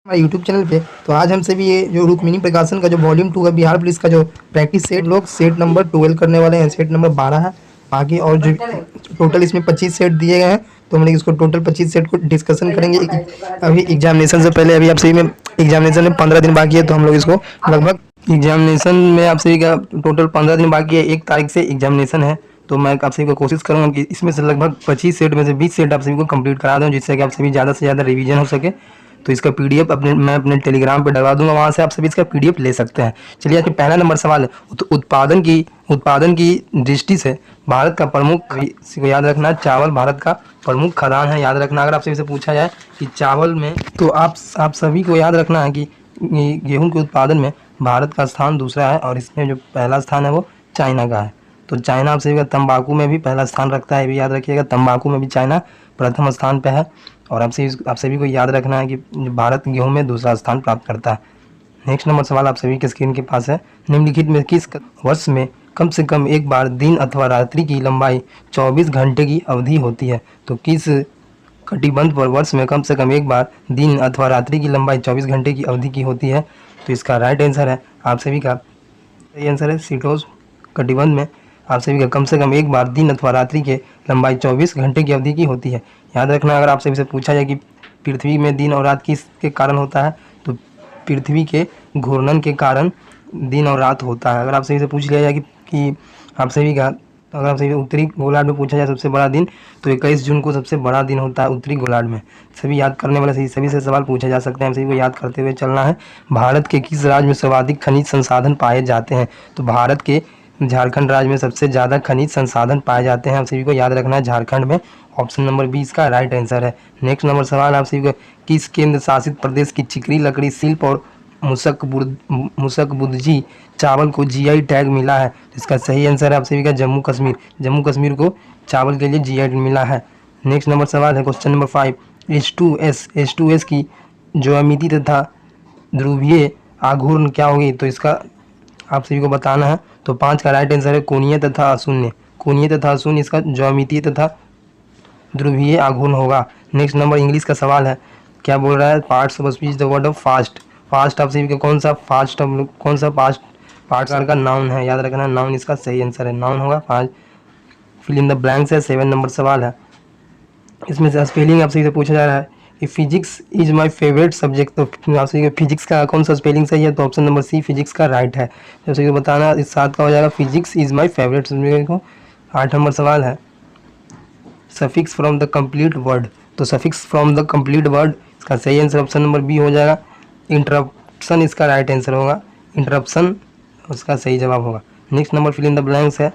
हमारे YouTube channel पे। तो आज हमसे भी ये जो रुक्मिणी प्रकाशन का जो वॉल्यूम 2 का बिहार पुलिस का जो प्रैक्टिस सेट लोग सेट नंबर 12 करने वाले हैं। सेट नंबर 12 है बाकी, और जो टोटल इसमें 25 सेट दिए गए हैं। तो हम लोग इसको टोटल 25 सेट को डिस्कशन करेंगे। अभी एग्जामिनेशन से पहले अभी आप सभी में एग्जामिनेशन में 15 दिन बाकी है, तो हम लोग इसको लगभग एग्जामिनेशन में आप सभी का टोटल 15 दिन बाकी है। 1 तारीख से एग्जामिनेशन है, तो मैं आप सभी को कोशिश करूँगा कि इसमें से लगभग 25 सेट में से 20 सेट आप सभी को कंप्लीट करा दूँ, जिससे कि आप सभी ज़्यादा से ज़्यादा रिवीजन हो सके। तो इसका पीडीएफ मैं अपने टेलीग्राम पे डलवा दूंगा, वहाँ से आप सभी इसका पीडीएफ ले सकते हैं। चलिए, आज पहला नंबर सवाल है उत्पादन की दृष्टि से भारत का प्रमुख, इसको याद रखना, चावल भारत का प्रमुख खदान है। याद रखना, अगर आप सभी से पूछा जाए कि चावल में, तो आप सभी को याद रखना है कि गेहूँ के उत्पादन में भारत का स्थान दूसरा है, और इसमें जो पहला स्थान है वो चाइना का है। तो चाइना आप सभी का तंबाकू में भी पहला स्थान रखता है, ये भी याद रखिएगा। तंबाकू में भी चाइना प्रथम स्थान पे है। और आप सभी को याद रखना है कि भारत गेहूं में दूसरा स्थान प्राप्त करता है। नेक्स्ट नंबर सवाल आप सभी के स्क्रीन के पास है। निम्नलिखित में किस वर्ष में कम से कम एक बार दिन अथवा रात्रि की लंबाई 24 घंटे की अवधि होती है? तो किस कटिबंध पर वर्ष में कम से कम एक बार दिन अथवा रात्रि की लंबाई 24 घंटे की अवधि की होती है? तो इसका राइट आंसर है आप सभी का, सही आंसर है शीतोष्ण कटिबंध में आप सभी का कम से कम एक बार दिन अथवा रात्रि के लंबाई 24 घंटे की अवधि की होती है। याद रखना, अगर आप सभी से पूछा जाए कि पृथ्वी में दिन और रात किसके कारण होता है, तो पृथ्वी के घूर्णन के कारण दिन और रात होता है। अगर आप सभी से पूछ लिया जाए कि आप सभी का, तो अगर आप सभी उत्तरी गोलार्ध में पूछा जाए सबसे बड़ा दिन, तो 21 जून को सबसे बड़ा दिन होता है उत्तरी गोलार्ध में। सभी याद करने वाले सभी से सवाल पूछे जा सकते हैं, हम सभी को याद करते हुए चलना है। भारत के किस राज्य में सर्वाधिक खनिज संसाधन पाए जाते हैं? तो भारत के झारखंड राज्य में सबसे ज़्यादा खनिज संसाधन पाए जाते हैं। आप सभी को याद रखना है झारखंड में। ऑप्शन नंबर 20 का राइट आंसर है। नेक्स्ट नंबर सवाल आप सभी को, किस केंद्र शासित प्रदेश की चिकनी लकड़ी शिल्प और मुसकबुद्जी चावल को जीआई टैग मिला है? इसका सही आंसर है आप सभी का जम्मू कश्मीर। जम्मू कश्मीर को चावल के लिए जीआई मिला है। नेक्स्ट नंबर सवाल है क्वेश्चन नंबर 5, H2S की ज्यामिति तथा ध्रुवीय आघूर्ण क्या होगी? तो इसका आप सभी को बताना है। तो 5 का राइट आंसर है कोणीय तथा अशून्य। कोणीय तथा अशून्य इसका ज्यामितीय तथा ध्रुवीय आघूर्ण होगा। नेक्स्ट नंबर इंग्लिश का सवाल है, क्या बोल रहा है? Parts of speech the word of fast. Fast आप सभी को कौन सा पास्ट पार्ट का नाउन है? याद रखना, नाउन इसका सही आंसर है, नाउन होगा। 5 फिल इन द ब्लैंक्स है। 7 नंबर सवाल है, इसमें से स्पेलिंग आप सभी से पूछा जा रहा है कि physics is my favourite subject. तो आप सभी फिजिक्स का कौन सा स्पेलिंग सही है? तो ऑप्शन नंबर सी फिजिक्स का राइट है। तो सभी को बताना, इस 7 का हो जाएगा physics is my favourite subject को। 8 नंबर सवाल है, suffix from the complete word. तो suffix from the complete word इसका सही आंसर ऑप्शन नंबर बी हो जाएगा। इंटरप्शन इसका राइट आंसर होगा, इंटरप्शन उसका सही जवाब होगा। Next number fill in the blanks है,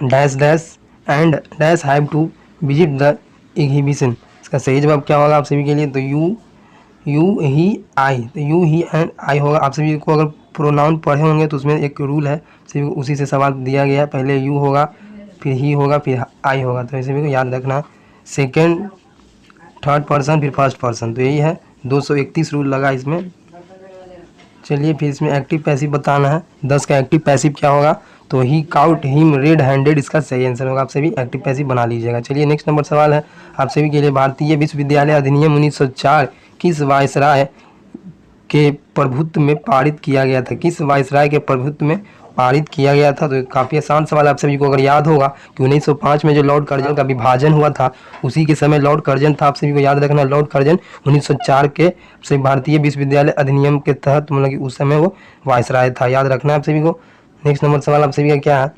dash dash and dash have to visit the exhibition. इसका सही जवाब क्या होगा आप सभी के लिए? तो यू ही आई, तो यू ही एंड आई होगा। आप सभी को अगर प्रोनाउन पढ़े होंगे तो उसमें एक रूल है, सभी को उसी से सवाल दिया गया है। पहले यू होगा, फिर ही होगा, फिर आई होगा। तो इसे भी याद रखना, सेकेंड थर्ड पर्सन फिर फर्स्ट पर्सन, तो यही है। 231 रूल लगा इसमें। चलिए, फिर इसमें एक्टिव पैसिव बताना है। 10 का एक्टिव पैसिव क्या होगा? तो ही काउट हिम रेड हैंडेड इसका सही आंसर होगा। आप सभी एक्टिव पैसिव बना लीजिएगा। चलिए, नेक्स्ट नंबर सवाल है आप सभी के लिए, भारतीय विश्वविद्यालय अधिनियम 1904 किस वायसराय के प्रभुत्व में पारित किया गया था? किस वायसराय के प्रभुत्व में पारित किया गया था? तो काफ़ी आसान सवाल आप सभी को अगर याद होगा कि 1905 में जो लॉर्ड कर्जन का विभाजन हुआ था, उसी के समय लॉर्ड कर्जन था। आप सभी को याद रखना, लॉर्ड कर्जन 1904 के से भारतीय विश्वविद्यालय अधिनियम के तहत, मतलब कि उस समय वो वायसराय था। याद रखना है आप सभी को। नेक्स्ट नंबर सवाल आप सभी का क्या है?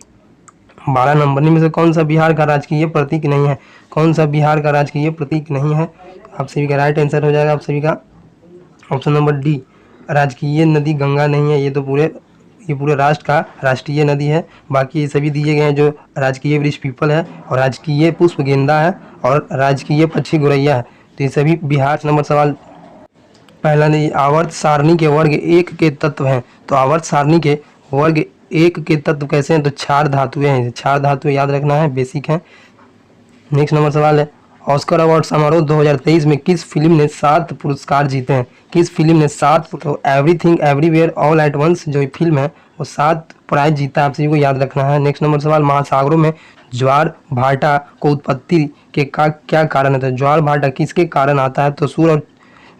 12 नंबर में से कौन सा बिहार का राजकीय प्रतीक नहीं है? कौन सा बिहार का राजकीय प्रतीक नहीं है? आप सभी का राइट आंसर हो जाएगा आप सभी का ऑप्शन नंबर डी, राजकीय नदी गंगा नहीं है। ये पूरे राष्ट्र का राष्ट्रीय नदी है। बाकी ये सभी दिए गए हैं, जो राजकीय वृक्ष पीपल है, और राजकीय पुष्प गेंदा है, और राजकीय पक्षी गोरैया है। तो ये सभी बिहार। नंबर सवाल पहला नहीं, आवर्त सारणी के वर्ग 1 के तत्व हैं। तो आवर्त सारणी के वर्ग 1 के तत्व कैसे हैं? तो 4 धातुएं हैं। 4 धातुएं याद रखना है, बेसिक है। नेक्स्ट नंबर सवाल है, ऑस्कर अवार्ड समारोह 2023 में किस फिल्म ने 7 पुरस्कार जीते हैं? किस फिल्म ने 7? तो Everything Everywhere All at Once जो फिल्म है वो 7 प्राइज जीता है। आप सभी को याद रखना है। नेक्स्ट नंबर सवाल, महासागरों में ज्वार भाटा को उत्पत्ति के क्या कारण है? तो ज्वार भाटा किसके कारण आता है? तो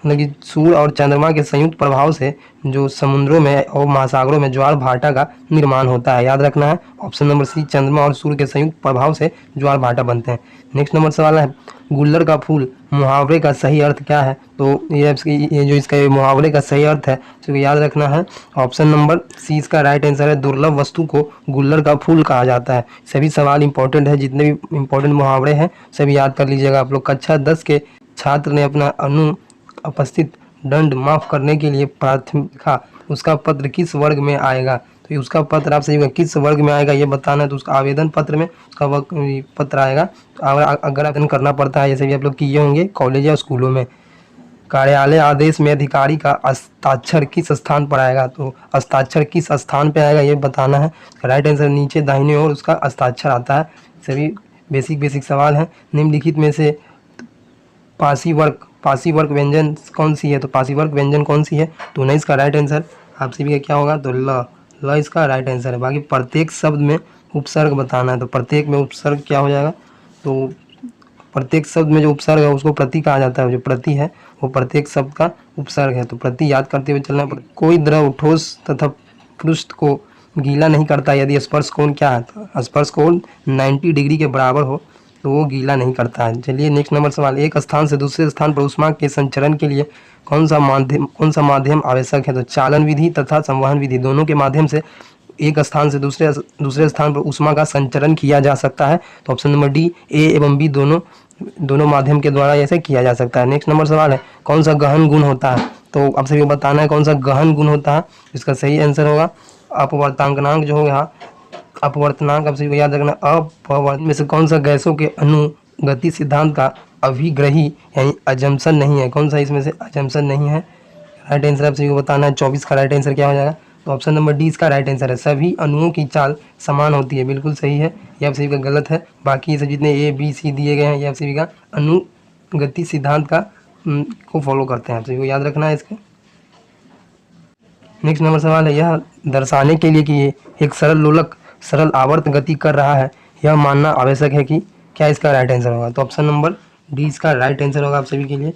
मतलब कि सूर्य और चंद्रमा के संयुक्त प्रभाव से जो समुद्रों में और महासागरों में ज्वार भाटा का निर्माण होता है। याद रखना है ऑप्शन नंबर सी, चंद्रमा और सूर्य के संयुक्त प्रभाव से ज्वार भाटा बनते हैं। नेक्स्ट नंबर सवाल है गुल्लर का फूल मुहावरे का सही अर्थ क्या है? तो ये जो इसका मुहावरे का सही अर्थ है तो याद रखना है ऑप्शन नंबर सी इसका राइट आंसर है। दुर्लभ वस्तु को गुल्लर का फूल कहा जाता है। सभी सवाल इंपॉर्टेंट है, जितने भी इंपॉर्टेंट मुहावरे हैं सभी याद कर लीजिएगा आप लोग। कक्षा 10 के छात्र ने अपना अनुपस्थित दंड माफ करने के लिए प्रार्थना लिखा, उसका पत्र किस वर्ग में आएगा? तो उसका पत्र आपसे किस वर्ग में आएगा ये बताना है। तो उसका आवेदन पत्र में उसका पत्र आएगा। तो अगर आवेदन करना पड़ता है जैसे भी आप लोग किए होंगे कॉलेज या स्कूलों में। कार्यालय आदेश में अधिकारी का हस्ताक्षर किस स्थान पर आएगा? तो हस्ताक्षर किस स्थान पर आएगा ये बताना है। राइट आंसर नीचे दाहिने ओर उसका हस्ताक्षर आता है। सभी बेसिक सवाल हैं। निम्नलिखित में से पासी वर्ग व्यंजन कौन सी है? तो पासी वर्ग व्यंजन कौन सी है? तो नहीं इसका राइट आंसर आपसे भी क्या होगा? तो ल इसका राइट आंसर है। बाकी प्रत्येक शब्द में उपसर्ग बताना है। तो प्रत्येक में उपसर्ग क्या हो जाएगा? तो प्रत्येक शब्द में जो उपसर्ग है उसको प्रति कहा जाता है। जो प्रति है वो प्रत्येक शब्द का उपसर्ग है। तो प्रति याद करते हुए चलना पड़ेगा। कोई द्रव ठोस तथा पृष्ठ को गीला नहीं करता यदि स्पर्श कोण क्या है? तो स्पर्श कोण 90 डिग्री के बराबर हो तो वो गीला नहीं करता है। चलिए नेक्स्ट नंबर सवाल, एक स्थान से दूसरे स्थान पर ऊष्मा के संचरण के लिए कौन सा माध्यम आवश्यक है? तो चालन विधि तथा संवहन विधि दोनों के माध्यम से एक स्थान से दूसरे स्थान पर ऊष्मा का संचरण किया जा सकता है। तो ऑप्शन नंबर डी, ए एवं बी दोनों माध्यम के द्वारा ऐसे किया जा सकता है। नेक्स्ट नंबर सवाल है कौन सा गहन गुण होता है? तो आप सभी को बताना है कौन सा गहन गुण होता है। इसका सही आंसर होगा अपवर्तनांक जो होगा अपवर्तनांक। आप सभी को याद रखना अपवर्त में से कौन सा गैसों के अनुगति सिद्धांत का अभिग्रही यानी अजम्पशन नहीं है? कौन सा इसमें से अजम्पशन नहीं है? राइट आंसर आप सभी को बताना है। 24 का राइट आंसर क्या हो जाएगा? तो ऑप्शन नंबर डी इसका राइट आंसर है। सभी अणुओं की चाल समान होती है, बिल्कुल सही है। ये आप सभी का गलत है। बाकी सब जितने ए बी सी दिए गए हैं ये आप सभी का अनुगति सिद्धांत का को फॉलो करते हैं। आप सभी को याद रखना है इसके। नेक्स्ट नंबर सवाल है यह दर्शाने के लिए कि ये एक सरल लोलक सरल आवर्त गति कर रहा है यह मानना आवश्यक है कि क्या इसका राइट आंसर होगा? तो ऑप्शन नंबर डी इसका राइट आंसर होगा आप सभी के लिए।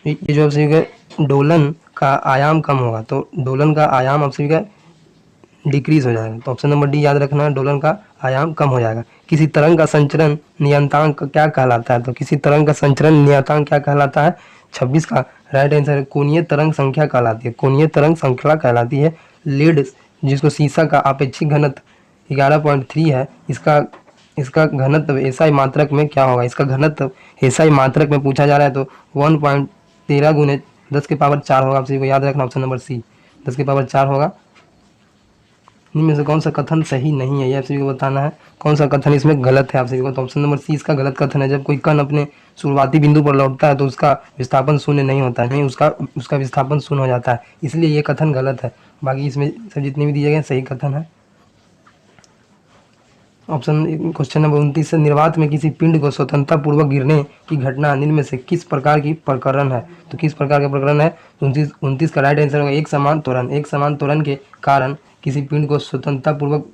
ये जो आप सभी का डोलन का आयाम कम होगा तो डोलन का आयाम आप सभी का डिक्रीज हो जाएगा। तो ऑप्शन नंबर डी याद रखना है, डोलन का आयाम कम हो जाएगा। किसी तरंग का संचरण नियतांक क्या कहलाता है? तो किसी तरंग का संचरण नियतांक क्या कहलाता है? 26 का राइट आंसर है कोणीय तरंग संख्या कहलाती है। कोणीय तरंग संख्या कहलाती है। लीड जिसको शीशा का अपेक्षित घनत्व 11.3 है, इसका घनत्व एसआई मात्रक में क्या होगा? इसका घनत्व एसआई मात्रक में पूछा जा रहा है तो 1.13 गुने 10 के पावर 4 होगा। आप सभी को याद रखना ऑप्शन नंबर सी 10 के पावर 4 होगा। इनमें से कौन सा कथन सही नहीं है ये आप सभी को बताना है। कौन सा कथन इसमें गलत है आप सभी को? तो ऑप्शन नंबर सी इसका गलत कथन है। जब कोई कण अपने शुरुआती बिंदु पर लौटता है तो उसका विस्थापन शून्य नहीं होता है, नहीं उसका विस्थापन शून्य हो जाता है, इसलिए ये कथन गलत है। बाकी इसमें सब जितने भी दिए गए सही कथन है। ऑप्शन क्वेश्चन नंबर 29 से निर्वात में किसी पिंड को स्वतंत्रता पूर्वक गिरने की घटना निम्न में से किस प्रकार की प्रकरण है? तो किस प्रकार का प्रकरण है? 29 का राइट आंसर होगा एक समान त्वरण के कारण किसी पिंड को स्वतंत्रता पूर्वक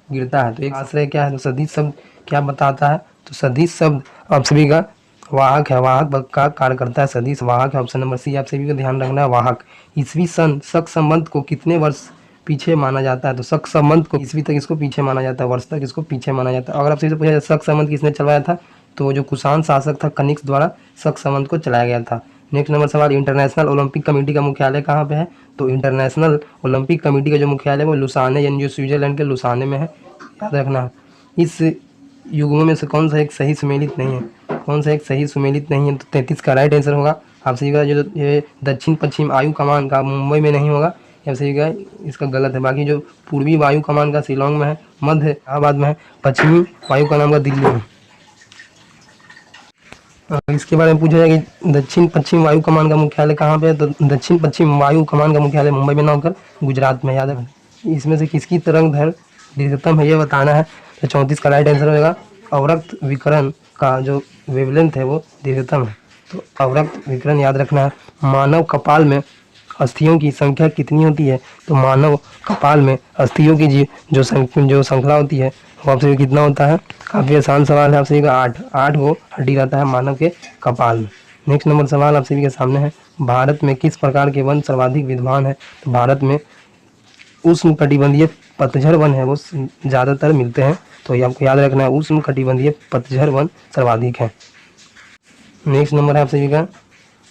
गिरता है। तो एक आश्रय क्या है? तो सदिश शब्द क्या बताता है? तो सदिश शब्द आप सभी का वाहक है, वाहक का कार्य करता है, सदिश वाहक है। ऑप्शन नंबर सी आप सभी को ध्यान रखना है वाहक। ईस्वी सन शक संबंध को कितने वर्ष पीछे माना जाता है? तो शक संबंध को ईस्वी तक इसको पीछे माना जाता है, वर्ष तक इसको पीछे माना जाता है। अगर आपसे पूछा जाए शक संबंध किसने चलाया था तो जो कुषाण शासक था कनिष्क द्वारा शक संबंध को चलाया गया था। नेक्स्ट नंबर सवाल, इंटरनेशनल ओलंपिक कमेटी का मुख्यालय कहाँ पे है? तो इंटरनेशनल ओलंपिक कमेटी का जो मुख्यालय है वो लुसाने यानी जो स्विट्जरलैंड के लुसाने में है, याद रखना। इस युग्मों में से कौन सा एक सही सुमेलित नहीं है? कौन सा एक सही सुमेलित नहीं है? तो 33 का राइट आंसर होगा। आप सभी का जो दक्षिण पश्चिम वायु कमान का मुंबई में नहीं होगा, या सही का इसका गलत है। बाकी जो पूर्वी वायु कमान का शिलोंग में है, मध्य इलाहाबाद में है, पश्चिमी वायु कमान का दिल्ली में। इसके बारे में पूछा जाए कि दक्षिण पश्चिम वायु कमान का मुख्यालय कहाँ पे है? तो दक्षिण पश्चिम वायु कमान का मुख्यालय मुंबई में ना होकर गुजरात में, याद रखें। इसमें से किसकी तरंग दैर्घ्य दीर्घतम है ये बताना है। तो 34 का राइट आंसर होगा अवरक्त विकिरण का जो वेवलेंथ है वो दीर्घतम है। तो अवरक्त विकिरण याद रखना है। मानव कपाल में अस्थियों की संख्या कितनी होती है? तो मानव कपाल में अस्थियों की जो श्रृंखला होती है वो आपसे कितना होता है? काफ़ी आसान सवाल है। आपसे 8 गो हड्डी रहता है मानव के कपाल में। नेक्स्ट नंबर सवाल आप सभी के सामने है, भारत में किस प्रकार के वन सर्वाधिक विद्यमान है? तो भारत में उष्णकटिबंधीय पतझड़ वन है वो ज़्यादातर मिलते हैं, तो ये आपको याद रखना है, उष्णकटिबंधीय पतझड़ वन सर्वाधिक है। नेक्स्ट नंबर है आप सभी का,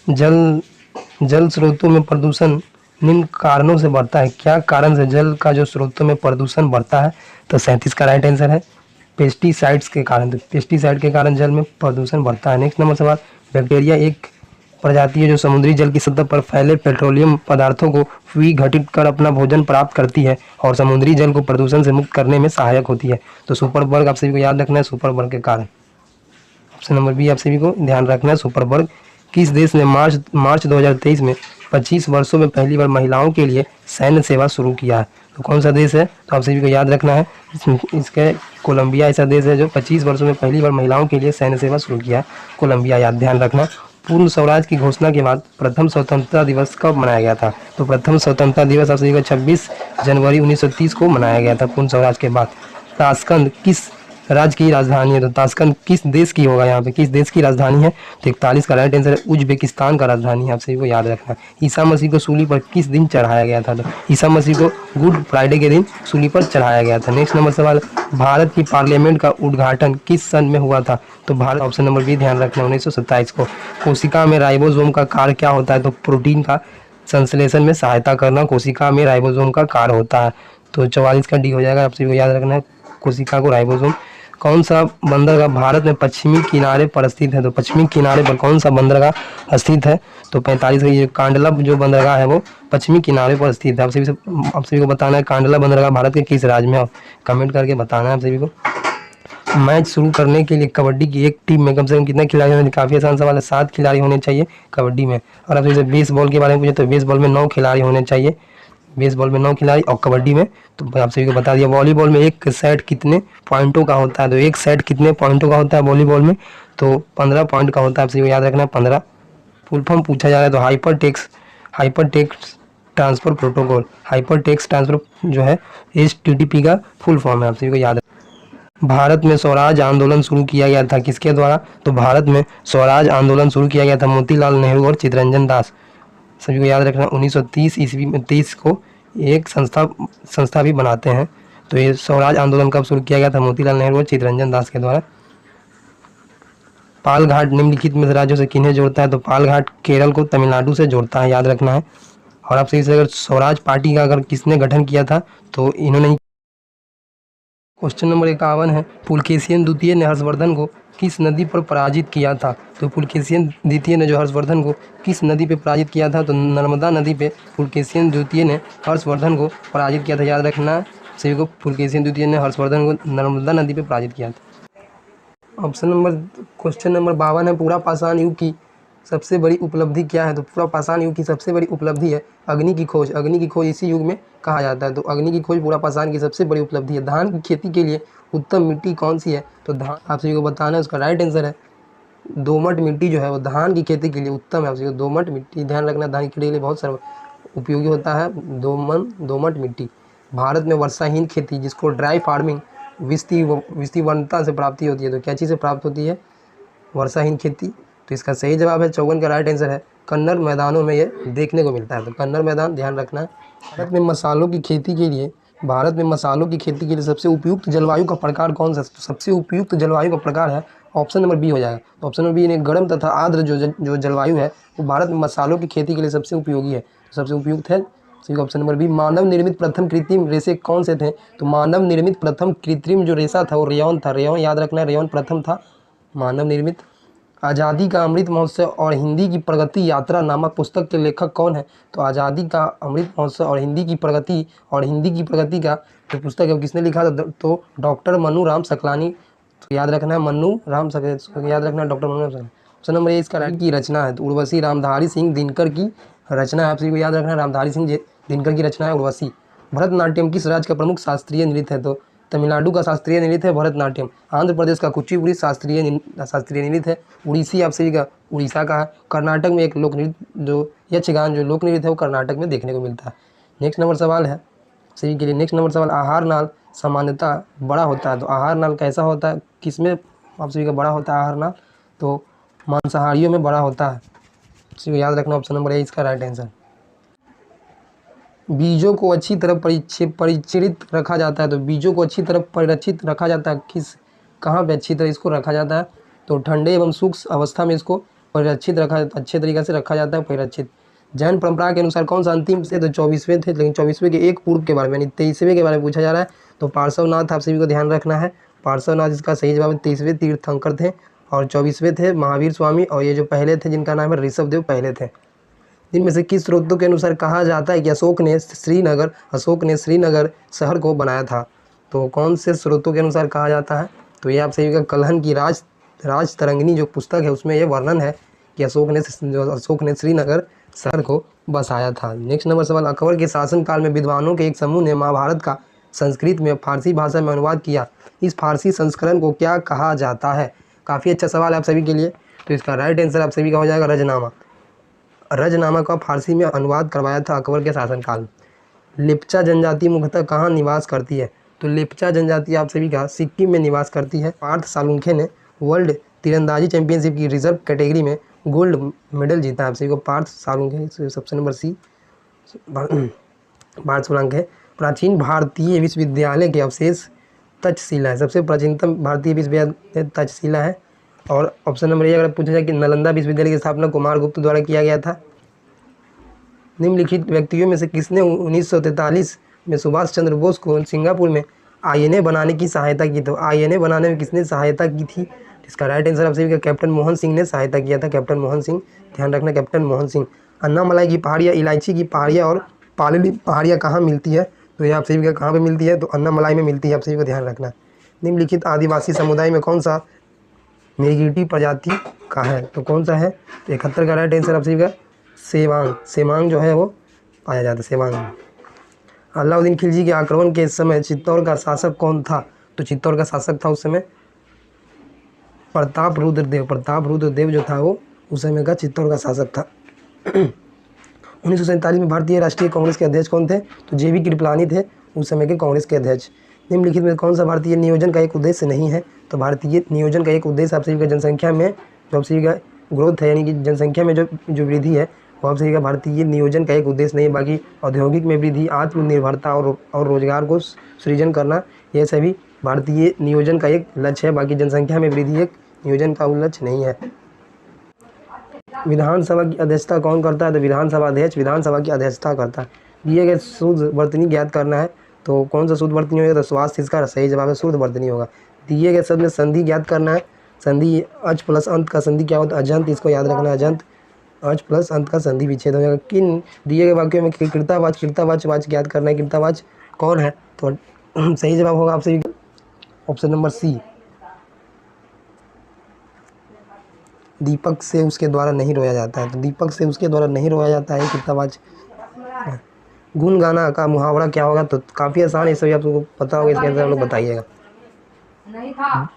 जल स्रोतों में प्रदूषण निम्न कारणों से बढ़ता है, क्या कारण से जल का जो स्रोतों में प्रदूषण बढ़ता है? तो 37 का राइट आंसर है पेस्टिसाइड्स के कारण। तो पेस्टिसाइड के कारण जल में प्रदूषण बढ़ता है। नेक्स्ट नंबर सवाल, बैक्टीरिया एक प्रजाति है जो समुद्री जल की सतह पर फैले पेट्रोलियम पदार्थों को विघटित कर अपना भोजन प्राप्त करती है और समुद्री जल को प्रदूषण से मुक्त करने में सहायक होती है। तो सुपर बर्ग आप सभी को याद रखना है, सुपर बर्ग के कारण। ऑप्शन नंबर बी आप सभी को ध्यान रखना है, सुपर बर्ग। किस देश ने मार्च 2023 में 25 वर्षों में पहली बार महिलाओं के लिए सैन्य सेवा शुरू किया है? तो कौन सा देश है? तो आप सभी को याद रखना है, इसके कोलंबिया ऐसा देश है जो 25 वर्षों में पहली बार महिलाओं के लिए सैन्य सेवा शुरू किया है, कोलंबिया, याद ध्यान रखना। पूर्ण स्वराज की घोषणा के बाद प्रथम स्वतंत्रता दिवस कब मनाया गया था? तो प्रथम स्वतंत्रता दिवस आप सभी को 26 जनवरी 1930 को मनाया गया था, पूर्ण स्वराज के बाद। ताशकंद किस राज्य की राजधानी है? तो ताशकंद किस देश की होगा, यहाँ पे किस देश की राजधानी है? तो 41 का राइट आंसर है उज्बेकिस्तान का राजधानी है, आप सभी को याद रखना। ईसा मसीह को सूली पर किस दिन चढ़ाया गया था? तो ईसा मसीह को गुड फ्राइडे के दिन सूली पर चढ़ाया गया था। नेक्स्ट नंबर सवाल, भारत की पार्लियामेंट का उद्घाटन किस सन में हुआ था? तो भारत, ऑप्शन नंबर बी ध्यान रखना, 1927 को। कोशिका में राइबोसोम का कार्य क्या होता है? तो प्रोटीन का संश्लेषण में सहायता करना कोशिका में राइबोसोम का कार्य होता है। तो 44 का डी हो जाएगा, आप सभी को याद रखना है कोशिका को राइबोसोम। कौन सा बंदरगाह भारत में पश्चिमी किनारे पर स्थित है? तो पश्चिमी किनारे पर कौन सा बंदरगाह स्थित है? तो 45 का ये कांडला जो बंदरगाह है वो पश्चिमी किनारे पर स्थित है। आप सभी को बताना है कांडला बंदरगाह भारत के किस राज्य में है, कमेंट करके बताना है आप सभी को। मैच शुरू करने के लिए कबड्डी की एक टीम में कम से कम कितने खिलाड़ी होने? काफ़ी आसान सवाल है, 7 खिलाड़ी होने चाहिए कबड्डी में। और आप जैसे बेसबॉल के बारे में पूछे तो बेसबॉल में 9 खिलाड़ी होने चाहिए, बेसबॉल में 9 खिलाड़ी, और कबड्डी में तो आप सभी को बता दिया। वॉलीबॉल में एक सेट कितने पॉइंटों का होता है? तो एक सेट कितने पॉइंटों का होता है वॉलीबॉल में? तो 15 पॉइंट का होता है, आप सभी को याद रखना है 15। फुल फॉर्म पूछा जा रहा है तो hyper text transfer protocol, hyper text transfer जो है HTTP का फुल फॉर्म है, आप सभी को याद है। भारत में स्वराज आंदोलन शुरू किया गया था किसके द्वारा? तो भारत में स्वराज आंदोलन शुरू किया गया था मोतीलाल नेहरू और चित्तरंजन दास, सभी को याद रखना। 1930 ईस्वी में 30 को एक संस्था भी बनाते हैं। तो ये स्वराज आंदोलन कब शुरू किया गया था? मोतीलाल नेहरू और चित्तरंजन दास के द्वारा। पालघाट निम्नलिखित में से राज्यों से किन्हें जोड़ता है? तो पालघाट केरल को तमिलनाडु से जोड़ता है, याद रखना है। और आपसे इसे अगर स्वराज पार्टी का अगर किसने गठन किया था तो इन्होंने। क्वेश्चन नंबर 51 है, पुलकेशिन द्वितीय ने हर्षवर्धन को किस नदी पर पराजित किया था? तो पुलकेशिन द्वितीय ने जो हर्षवर्धन को किस नदी पे पराजित किया था? तो नर्मदा नदी पे पुलकेशिन द्वितीय ने हर्षवर्धन को पराजित किया था, याद रखना सभी को। पुलकेशिन द्वितीय ने हर्षवर्धन को नर्मदा नदी पे पराजित किया था। क्वेश्चन नंबर 52 है, पूरा पाषाण युग की सबसे बड़ी उपलब्धि क्या है? तो पूरा पाषाण युग की सबसे बड़ी उपलब्धि है अग्नि की खोज। अग्नि की खोज इसी युग में कहा जाता है। तो अग्नि की खोज पूरा पाषाण की सबसे बड़ी उपलब्धि है। धान की खेती के लिए उत्तम मिट्टी कौन सी है? तो धान, आप सभी को बताना है, उसका राइट आंसर है दोमट मिट्टी जो है वो धान की खेती के लिए उत्तम है। आप सभी को दोमट मिट्टी ध्यान रखना, धान की खेती के लिए बहुत सारा उपयोगी होता है दोमट मिट्टी। भारत में वर्षाहीन खेती जिसको ड्राई फार्मिंग विस्तीर्णता से प्राप्ति होती है, तो क्या चीज़ से प्राप्त होती है? वर्षाहीन खेती। तो इसका सही जवाब है 54 का राइट आंसर है कन्नड़ मैदानों में ये देखने को मिलता है। तो कन्नड़ मैदान ध्यान रखना है। भारत में मसालों की खेती के लिए सबसे उपयुक्त जलवायु का प्रकार कौन सा? सबसे उपयुक्त जलवायु का प्रकार है ऑप्शन नंबर बी हो जाएगा। तो ऑप्शन नंबर बी ने गर्म तथा आर्द्र जो जलवायु है वो भारत में मसालों की खेती के लिए सबसे उपयोगी है, सबसे उपयुक्त है। Option number B. मानव निर्मित प्रथम कृत्रिम रेशे कौन से थे? तो मानव निर्मित प्रथम कृत्रिम जो रेशा था वो रेयॉन था, रेयॉन याद रखना है, रेयॉन प्रथम था मानव निर्मित। आज़ादी का अमृत महोत्सव और हिंदी की प्रगति यात्रा नामक पुस्तक के लेखक कौन है? तो आज़ादी का अमृत महोत्सव और हिंदी की प्रगति का जो पुस्तक है वो किसने लिखा था? तो डॉक्टर मनु राम सकलानी, तो याद रखना है याद रखना doctor Manu Ram Saklani. Option number A इसका राइट की रचना है तो उर्वशी रामधारी सिंह दिनकर की रचना है, आप सभी को याद रखना है रामधारी सिंह दिनकर की रचना है उर्वशी। भरतनाट्यम किस राज्य का प्रमुख शास्त्रीय नृत्य है? तो तमिलनाडु का शास्त्रीय नृत्य है भरतनाट्यम। आंध्र प्रदेश का कुचिपुड़ी शास्त्रीय नृत्य है। उड़ीसी आप सभी का उड़ीसा का है। कर्नाटक में एक लोक नृत्य जो यक्षगान जो लोक नृत्य है वो कर्नाटक में देखने को मिलता है। नेक्स्ट नंबर सवाल है सभी के लिए, नेक्स्ट नंबर सवाल, आहार नाल सामान्यतः बड़ा होता है, तो आहार नाल कैसा होता है, किसमें आप सभी का बड़ा होता है आहार नाल? तो मांसाहारियों में बड़ा होता है। इसी को याद रखना, ऑप्शन नंबर ए इसका राइट आंसर। बीजों को अच्छी तरह परिचित रखा जाता है, तो बीजों को अच्छी तरह परिरक्षित रखा जाता है किस, कहाँ पे अच्छी तरह इसको रखा जाता है, तो ठंडे एवं सूक्ष्म अवस्था में इसको परिरक्षित रखा, अच्छे तरीके से रखा जाता है, परिरक्षित। जैन परंपरा के अनुसार कौन सा अंतिम से, तो 24वें थे, लेकिन 24वें के एक पूर्व के बारे में, यानी 23वें के बारे में पूछा जा रहा है। तो पार्श्वनाथ आप सभी को ध्यान रखना है, पार्श्वनाथ इसका सही जवाब है। 23वें तीर्थंकर थे और 24वें थे महावीर स्वामी, और ये जो पहले थे जिनका नाम है ऋषभदेव पहले थे। इनमें से किस स्रोतों के अनुसार कहा जाता है कि अशोक ने श्रीनगर शहर को बनाया था, तो कौन से स्रोतों के अनुसार कहा जाता है, तो ये आप सभी का कल्हन की राज तरंगिणी जो पुस्तक है उसमें ये वर्णन है कि अशोक ने श्रीनगर शहर को बसाया था। नेक्स्ट नंबर सवाल, अकबर के शासनकाल में विद्वानों के एक समूह ने महाभारत का संस्कृत में फारसी भाषा में अनुवाद किया, इस फारसी संस्करण को क्या कहा जाता है। काफ़ी अच्छा सवाल है आप सभी के लिए। तो इसका राइट आंसर आप सभी का हो जाएगा रजनामा। रजनामा का फारसी में अनुवाद करवाया था अकबर के शासनकाल में। लेप्चा जनजाति मुख्यतः कहाँ निवास करती है, तो लेप्चा जनजाति आप सभी का सिक्किम में निवास करती है। पार्थ सालुंखे ने वर्ल्ड तीरंदाजी चैंपियनशिप की रिजर्व कैटेगरी में गोल्ड मेडल जीता। आप सभी को Parth Salunkhe, option number C Parth Salunkhe. प्राचीन भारतीय विश्वविद्यालय के अवशेष तक्षशिला है, सबसे प्राचीनतम भारतीय विश्वविद्यालय तक्षशिला है। और ऑप्शन नंबर ए अगर पूछा जाए कि नालंदा विश्वविद्यालय की स्थापना कुमारगुप्त द्वारा किया गया था। निम्नलिखित व्यक्तियों में से किसने 1943 में सुभाष चंद्र बोस को सिंगापुर में आईएनए बनाने की सहायता की, तो आईएनए बनाने में किसने सहायता की थी, इसका राइट आंसर आप सभी का कैप्टन मोहन सिंह ने सहायता किया था, कैप्टन मोहन सिंह, ध्यान रखना कैप्टन मोहन सिंह। अन्नामलाई की पहाड़ियाँ, इलायची की पहाड़ियाँ और पालली पहाड़ियाँ कहाँ मिलती है, तो ये आप सभी का कहाँ पे मिलती है, तो अन्नामलाई में मिलती है, आप सभी को ध्यान रखना। निम्नलिखित आदिवासी समुदाय में कौन सा मेघीटी प्रजाति का है, तो कौन सा है, तो 71 का राइट आंसर आप सभी का सेमांग जो है वो पाया जाता है, सेमांग। अलाउद्दीन खिलजी के आक्रमण के समय चित्तौड़ का शासक कौन था, तो चित्तौड़ का शासक था उस समय प्रताप रुद्र देव जो था वो उस समय का चित्तौड़ का शासक था। 1947 में भारतीय राष्ट्रीय कांग्रेस के अध्यक्ष कौन थे, तो जेबी कृपलानी थे उस समय के कांग्रेस के अध्यक्ष। निम्नलिखित में कौन सा भारतीय नियोजन का एक उद्देश्य नहीं है, तो भारतीय नियोजन का एक उद्देश्य आप सभी का जनसंख्या में जो आप सभी का ग्रोथ है, यानी कि जनसंख्या में जो वृद्धि है वो आप सभी का भारतीय नियोजन का एक उद्देश्य नहीं है। बाकी औद्योगिक में वृद्धि, आत्मनिर्भरता और रोजगार को सृजन करना, ये सभी भारतीय नियोजन का एक लक्ष्य है। बाकी जनसंख्या में वृद्धि एक नियोजन का लक्ष्य नहीं है। विधानसभा की अध्यक्षता कौन करता है, तो विधानसभा अध्यक्ष विधानसभा की अध्यक्षता करता है। दिए गए शुद्ध वर्तनी ज्ञात करना है, तो कौन सा शुद्ध वर्तनी होगा, तो स्वास्थ्य इसका सही जवाब है, शुद्ध वर्तनी होगा। दिए गए शब्द में संधि ज्ञात करना है, संधि अच प्लस अंत का संधि क्या होता है, अजंत, इसको याद रखना है, अजंत अच प्लस अंत का संधि विच्छेद हो जाएगा। किन दिए गए वाक्यों में कृतावाच ज्ञात करना है, कृतावाच कौन है, तो सही जवाब होगा आप सभी ऑप्शन नंबर सी, दीपक से उसके द्वारा नहीं रोया जाता है, तो दीपक से उसके द्वारा नहीं रोया जाता है कृतावाच। गुण गाना का मुहावरा क्या होगा, तो काफ़ी आसान है, सभी आपको पता होगा, इसके आंसर हम लोग बताइएगा। नहीं था।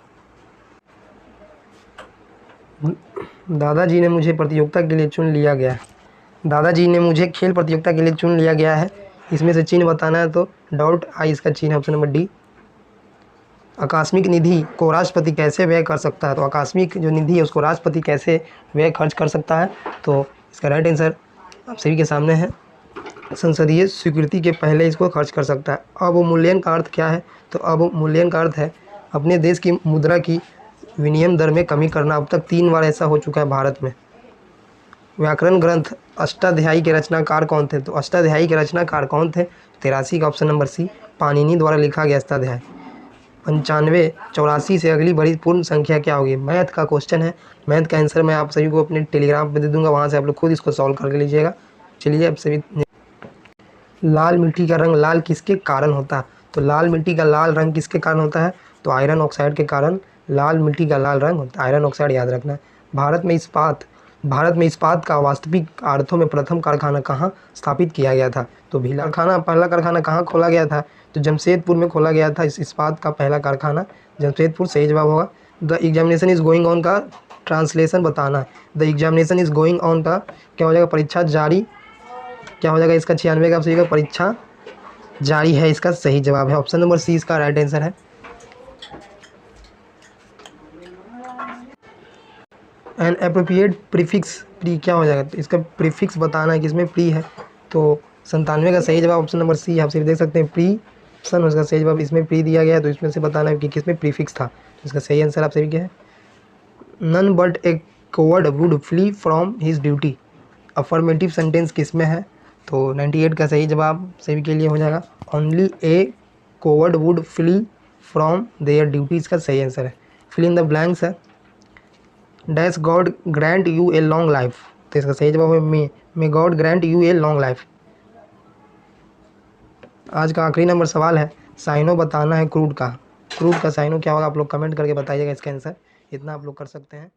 दादाजी ने मुझे प्रतियोगिता के लिए चुन लिया गया, दादाजी ने मुझे खेल प्रतियोगिता के लिए चुन लिया गया है, इसमें से चिन्ह बताना है, तो डॉट आई इसका चिन्ह है, ऑप्शन नंबर डी। आकस्मिक निधि को राष्ट्रपति कैसे व्यय कर सकता है, तो आकस्मिक जो निधि है उसको राष्ट्रपति कैसे व्यय खर्च कर सकता है, तो इसका राइट आंसर आप सभी के सामने है, संसदीय स्वीकृति के पहले इसको खर्च कर सकता है। अवमूल्यन का अर्थ क्या है, तो अवमूल्यन का अर्थ है अपने देश की मुद्रा की विनिमय दर में कमी करना। अब तक 3 बार ऐसा हो चुका है भारत में। व्याकरण ग्रंथ अष्टाध्यायी के रचनाकार कौन थे, तो अष्टाध्यायी के रचनाकार कौन थे, 83 का ऑप्शन नंबर सी, पाणिनि द्वारा लिखा गया अष्टाध्याय। 95 84 से अगली बड़ी पूर्ण संख्या क्या होगी, मैथ का क्वेश्चन है, मैथ का आंसर मैं आप सभी को अपने टेलीग्राम पे दे दूंगा, वहाँ से आप लोग खुद इसको सॉल्व करके लीजिएगा। चलिए आप सभी, लाल मिट्टी का रंग लाल किसके कारण होता है, तो लाल मिट्टी का लाल रंग किसके कारण होता है, तो आयरन ऑक्साइड के कारण लाल मिट्टी का लाल रंग होता है, आयरन ऑक्साइड याद रखना है। भारत में इस्पात का वास्तविक अर्थों में प्रथम कारखाना कहाँ स्थापित किया गया था, तो पहला कारखाना कहाँ खोला गया था, तो जमशेदपुर में खोला गया था इस इस्पात का पहला कारखाना, जमशेदपुर सही जवाब होगा। The examination is going on का ट्रांसलेशन बताना है, the examination is going on का क्या हो जाएगा, परीक्षा जारी, क्या हो जाएगा इसका 96 का आप सही का, परीक्षा जारी है इसका सही जवाब है, ऑप्शन नंबर सी इसका राइट आंसर है। एन एप्रोप्रिएट प्रीफिक्स, प्री क्या हो जाएगा, तो इसका प्रीफिक्स बताना है कि इसमें प्री है। तो 97 का सही जवाब ऑप्शन नंबर सी, आप सिर्फ देख सकते हैं प्री ऑप्शन, उसका सही जवाब इसमें प्री दिया गया है, तो इसमें से बताना है कि किसमें प्रीफिक्स था। तो इसका सही आंसर आप सभी क्या है, none but a coward would flee from his duty, affirmative sentence किस में है। तो 98 का सही जवाब सभी के लिए हो जाएगा, only a coward would flee from their duty, इसका सही आंसर है। फिल इन द ब्लैंक्स है, dash God grant you a long life, तो इसका सही जवाब है may God grant you a long life. आज का आखिरी नंबर सवाल है, साइनो बताना है क्रूड का, क्रूड का साइनो क्या होगा, आप लोग कमेंट करके बताइएगा इसका आंसर, इतना आप लोग कर सकते हैं।